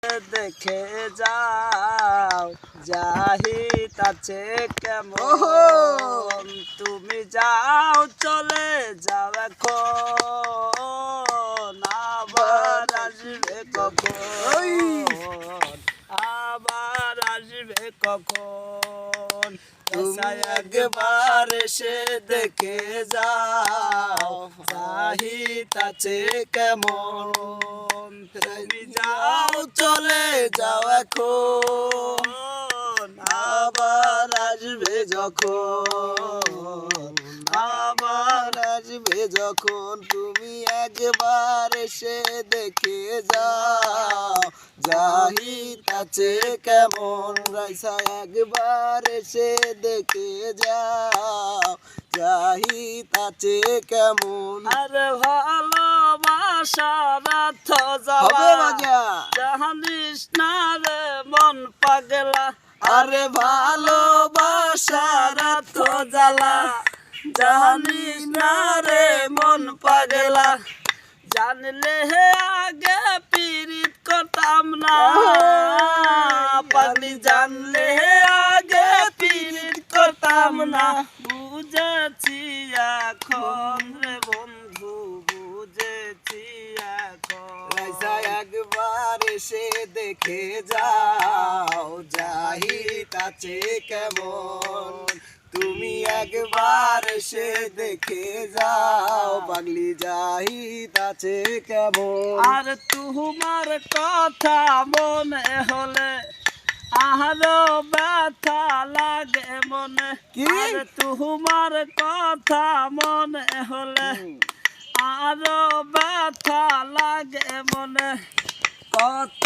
দেখে যাও জাহিদ আছে কেমন তুমি যাও চলে যাও এখন আবার আসবে কখন আবার আসবে কখন একবার এসে দেখে যাও জাহিদ আছে কেমন তুমি যাও চলে যাও এখন আবার আসবে যখন আবার আসবে যখন তুমি একবার এসে দেখে যাও জাহিদ আছে কেমন রাইসা একবার এসে দেখে যাও জাহিদ আছে কেমন আরে ভালোবাসার রাত জানিস না রে মন পাগলা আরে ভালোবাসার রাত জ্বালা জানিস না রে মন পাগলা জানলে আগে পীড়িত করতাম না পাগলি জানলে আগে পীড়িত করতাম না বুঝেছি এখন রে বন্ধু বুঝেছি এখন একবার এসে দেখে যাও জাহিদ আছে কেমন তুমি একবার এসে দেখে যাও পাগলি জাহিদ আছে কেমন আর তোমার কথা মনে হলে আরো ব্যথা লাগে মনে আর তোমার কথা মনে হলে আরো ব্যথা লাগে মনে কত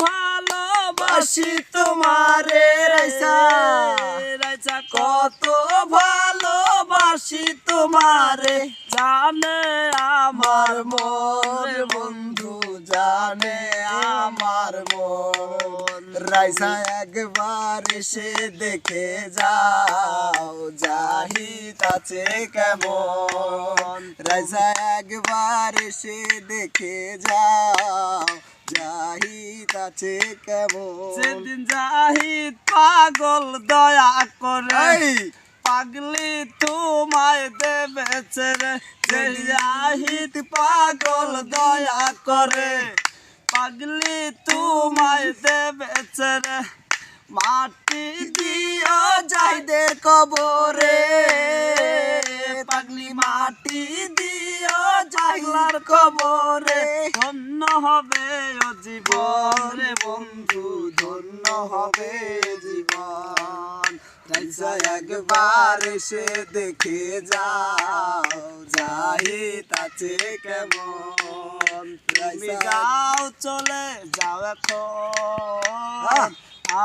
ভালোবাসি তোমারে রাইসা রাইসা কত ভালোবাসি তোমারে জানে আমার মন বন্ধু জানে আমার মন রাইসা একবার এসে দেখে যাও জাহিদ আছে কেমন রাইসা একবার এসে দেখে যাও জাহিদ আছে কেমন সেদিন জাহিদ পাগল দয়া করে পাগলি তোমায় দেবেছে রে জাহিদ পাগল দয়া করে পাগলি তোমায় দেবেছে রে মাটি দিও জাহিদের কবরে পাগলি মাটি দিও জাহিলার কবরে ধন্য হবে ও জীবন রে বন্ধু ধন্য হবে জীবন রাইসা একবার এসে দেখে যাও জাহিদ আছে কেমন তুমি যাও চলে যাও এখন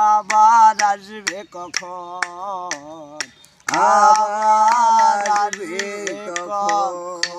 আবার আসবে কখন আবার আসবে কখন